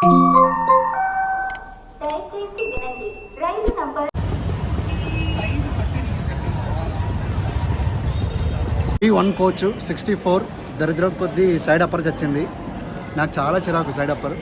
One coach 64 దరిద్రం కొద్దీ side upper చచ్చింది. నాకు చాలా చిరాకు సైడ్ అప్పర్.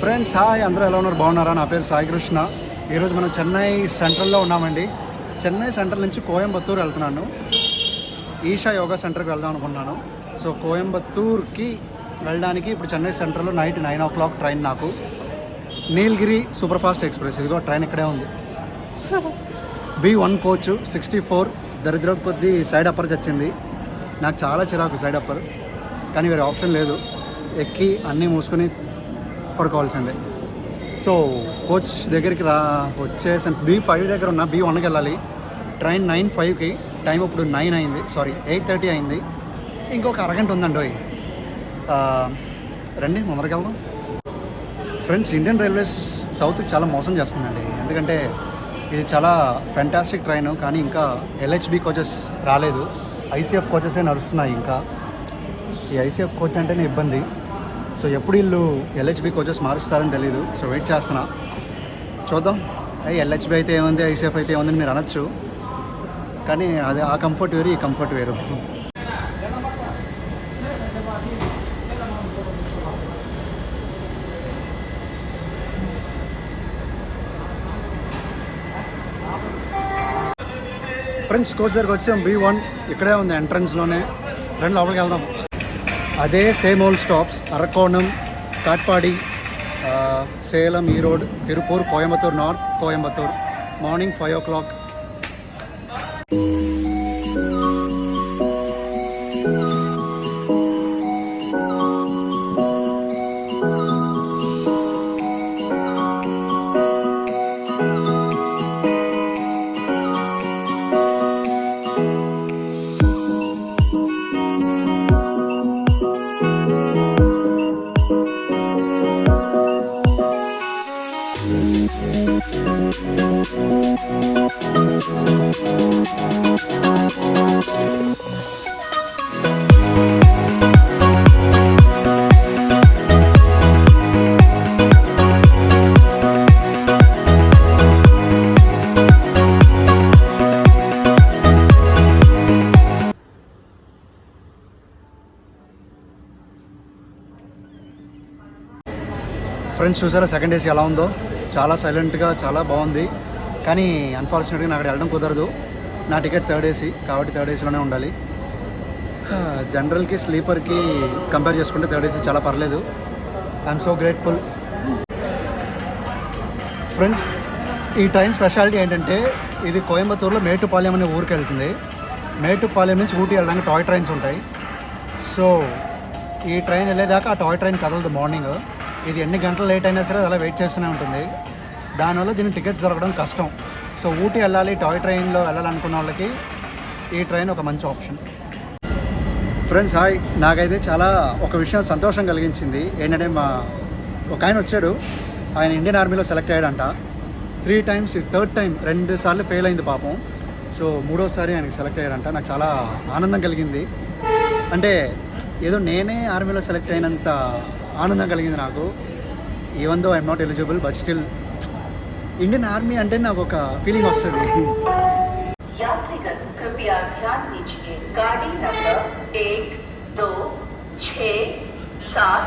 ఫ్రెండ్స్ హాయ్, అందరూ ఎలా ఉన్నారు? బాగున్నారా? నా పేరు సాయి కృష్ణ. ఈరోజు మనం చెన్నై సెంట్రల్లో ఉన్నామండి. చెన్నై సెంట్రల్ నుంచి కోయంబత్తూర్ వెళ్తున్నాను. ఈషా యోగా సెంటర్కి వెళ్దాం అనుకున్నాను. సో కోయంబత్తూర్కి వెళ్ళడానికి ఇప్పుడు చెన్నై సెంట్రల్లో నైట్ 9 o'clock ట్రైన్. నాకు నీలగిరి సూపర్ ఫాస్ట్ ఎక్స్ప్రెస్, ఇదిగో ట్రైన్ ఇక్కడే ఉంది. B1 కోచ్ 64 దరిద్రం కొద్దీ సైడ్ అప్పర్ చచ్చింది. నాకు చాలా చిరాకు సైడ్ అప్పర్, కానీ వేరే ఆప్షన్ లేదు. ఎక్కి అన్నీ మూసుకొని పడుకోవాల్సిందే. సో కోచ్ దగ్గరికి వచ్చేసాను. B5 దగ్గర ఉన్న B1కి వెళ్ళాలి. ట్రైన్ 9:05కి, టైం ఇప్పుడు 9 అయింది, సారీ 8:30 అయింది. ఇంకొక అరగంట ఉందండి. రండి ముందరికి వెళ్దాం. ఫ్రెండ్స్, ఇండియన్ రైల్వేస్ సౌత్కి చాలా మోసం చేస్తుందండి. ఎందుకంటే ఇది చాలా ఫెంటాస్టిక్ ట్రైన్, కానీ ఇంకా LHB కోచెస్ రాలేదు. ICF కోచెసే నడుస్తున్నాయి. ఇంకా ఈ ICF కోచ్ అంటేనే ఇబ్బంది. సో ఎప్పుడు వీళ్ళు LHB కోచెస్ మారుస్తారని తెలీదు. సో వెయిట్ చేస్తున్నా, చూద్దాం. LHB అయితే ఏముంది, ICF అయితే ఏముందని మీరు అనొచ్చు, కానీ అది ఆ కంఫర్ట్ వేరు, ఈ కంఫర్ట్ వేరు. ఫ్రెండ్స్, కోచ్ దగ్గరకు వచ్చాం. B1 ఇక్కడే ఉంది, ఎంట్రన్స్లోనే. రెండు లోపలికి వెళ్దాం. అదే same old stops: Arakkonam, Katpadi, Salem, Erode, Tirupur, Coimbatore north, Coimbatore. Morning 5 o'clock. Friends, చూసారా సెకండ్ ఏసీ ఎలా ఉందో? చాలా సైలెంట్గా, చాలా బాగుంది. కానీ అన్ఫార్చునేట్గా నాకు అక్కడ వెళ్ళడం కుదరదు. నా టికెట్ థర్డ్ ఏసీ, కాబట్టి థర్డ్ ఏసీలోనే ఉండాలి. జనరల్కి స్లీపర్కి కంపేర్ చేసుకుంటే థర్డ్ ఏసీ చాలా పర్లేదు. I'm so grateful. ఫ్రెండ్స్, ఈ ట్రైన్ స్పెషాలిటీ ఏంటంటే ఇది కోయంబత్తూరులో మేటుపాలెం అనే ఊరికి వెళ్తుంది. మేటుపాలెం నుంచి ఊటీ వెళ్ళడానికి టాయ్ ట్రైన్స్ ఉంటాయి. సో ఈ ట్రైన్ వెళ్ళేదాకా ఆ టాయ్ ట్రైన్ కదలదు మార్నింగ్. ఇది ఎన్ని గంటలు లేట్ అయినా సరే అలా వెయిట్ చేస్తూనే ఉంటుంది. దానివల్ల దీనికి టికెట్స్ దొరకడం కష్టం. సో ఊటీ వెళ్ళాలి, టాయ్ ట్రైన్లో వెళ్ళాలనుకున్న వాళ్ళకి ఈ ట్రైన్ ఒక మంచి ఆప్షన్. ఫ్రెండ్స్ హాయ్, నాకైతే చాలా ఒక విషయం సంతోషం కలిగించింది. ఏంటంటే ఒక ఆయన వచ్చాడు, ఆయన ఇండియన్ ఆర్మీలో సెలెక్ట్ అయ్యాడంట. 3 times, థర్డ్ టైం 2 సార్లు ఫెయిల్ అయింది పాపం. సో 3వసారి ఆయనకి సెలెక్ట్ అయ్యాడంట. నాకు చాలా ఆనందం కలిగింది. అంటే ఏదో నేనే ఆర్మీలో సెలెక్ట్ అయినంత ఆనందం కలిగింది నాకు. Even though I'm not eligible, but still Indian army అంటే నాకు ఒక ఫీలింగ్ వస్తుంది. यात्रीगण कृपया ध्यान दीजिए, गाड़ी नंबर 1, 2, 6, 7,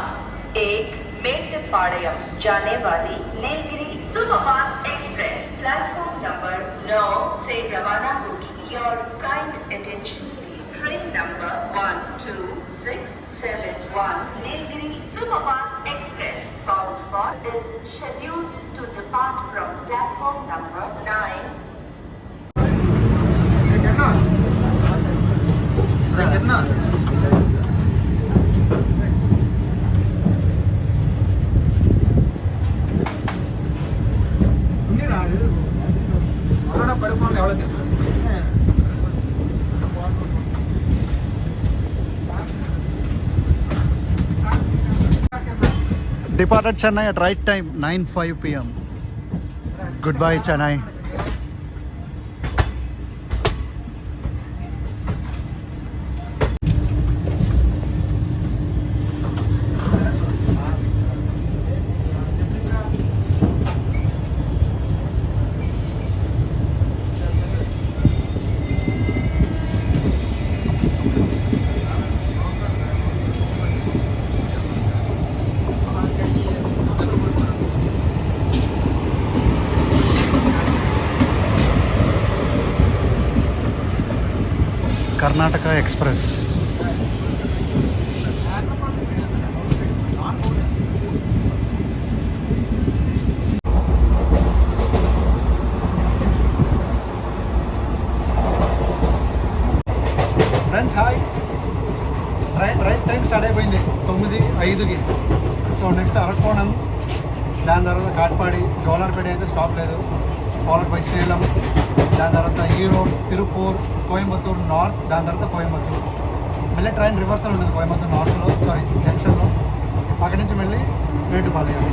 1 मेट्टपाड़यम जाने वाली Nilgiri superfast express platform number 9 से रवाना होगी. Your kind attention please. Train number 12671 Nilgiri Superfast Express bound for is scheduled to depart from platform number 9. Departed Chennai at right time, 9:05 p.m. Goodbye, Chennai. Karnataka Express. Friends hi, train right time start అయిపోయింది 9:05కి. So next Arakkonam, దాని తర్వాత కాట్పాడి, జోలార్పేట అయితే stop లేదు, followed by Salem, దాని తర్వాత Erode, Tirupur, Coimbatore north, దాని తర్వాత కోయంబత్తూర్. మళ్ళీ ట్రైన్ రివర్సల్ ఉంటుంది కోయంబత్తూర్ నార్త్లో, సారీ జంక్షన్లో. అక్కడి నుంచి మళ్ళీ మేటుపాలెం.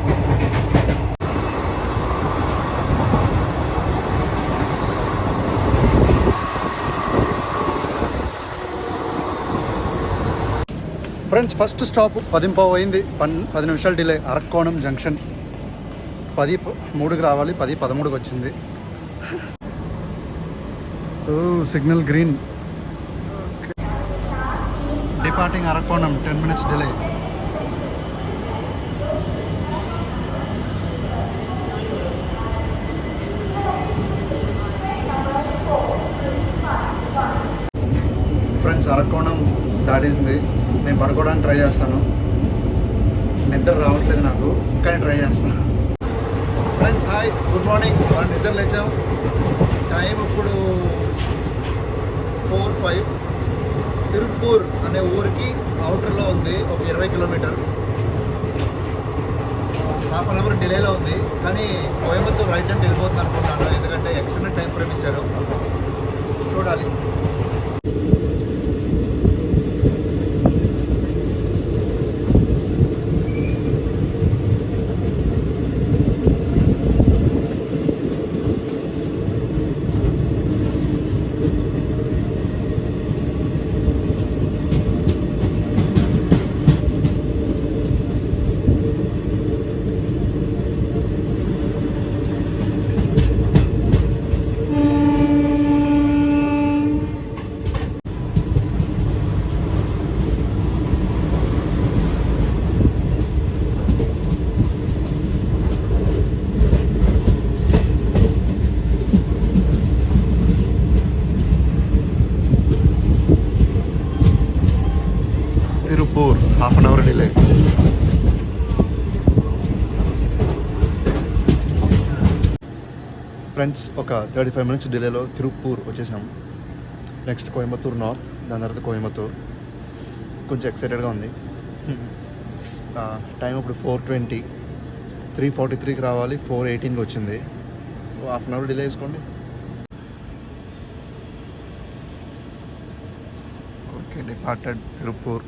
ఫ్రెండ్స్ ఫస్ట్ స్టాప్ 10:15 అయింది, 10 నిమిషాలు డిలే. అరక్కోణం జంక్షన్ 10:03కి రావాలి, 10:13కి వచ్చింది. Signal green. Departing Arakkonam 10 minutes delay. Friends Arakkonam దాటేసింది. నేను పడుకోవడానికి ట్రై చేస్తాను, నిద్ర రావట్లేదు నాకు, కానీ ట్రై చేస్తాను. Friends hi, good morning. నిద్ర లేచాం. టైం ఇప్పుడు 4:05. తిరుపూర్ అనే ఊరికి అవుటర్లో ఉంది, ఒక 20 కిలోమీటర్. హాఫ్ అన్ అవర్ డిలేలో ఉంది, కానీ కోయంబత్తూర్ రైట్ టైం వెళ్ళిపోతుంది అనుకుంటున్నాను, ఎందుకంటే ఎక్స్టెండెడ్ టైం ఫ్రేమ్ ఇచ్చారు. చూడాలి. Tiruppur half an hour delay. Friends ఒక 35 minutes డిలేలో తిరుపూర్ వచ్చేసాం. నెక్స్ట్ కోయంబత్తూర్ నార్త్, దాని తర్వాత కోయంబత్తూర్. కొంచెం ఎక్సైటెడ్గా ఉంది. టైం ఇప్పుడు 4:20, 3:43కి రావాలి, 4:18కి వచ్చింది. హాఫ్ అన్ అవర్ డిలే వేసుకోండి. Okay, departed Tiruppur.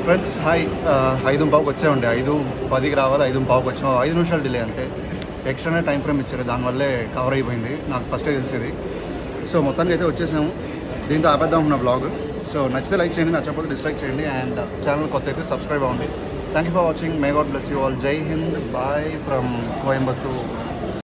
Friends hi, 5:15కి వచ్చే ఉండే 5:10కి రావాలి, 5:15కి వచ్చాం. 5 నిమిషాలు డిలే అంతే. ఎక్స్ట్రానే టైం ఫ్రేమ్ ఇచ్చారు, దానివల్లే కవర్ అయిపోయింది. నాకు ఫస్టే తెలిసేది. సో మొత్తానికి అయితే వచ్చేసాము. దీంతో ఆపేద్దాం ఉన్న బ్లాగ్. సో నచ్చితే లైక్ చేయండి, నచ్చకపోతే డిస్లైక్ చేయండి. అండ్ ఛానల్ కొత్త అయితే సబ్స్క్రైబ్ అవ్వండి. Thank you for watching. May God bless you all. జై హింద్. Bye from Coimbatore.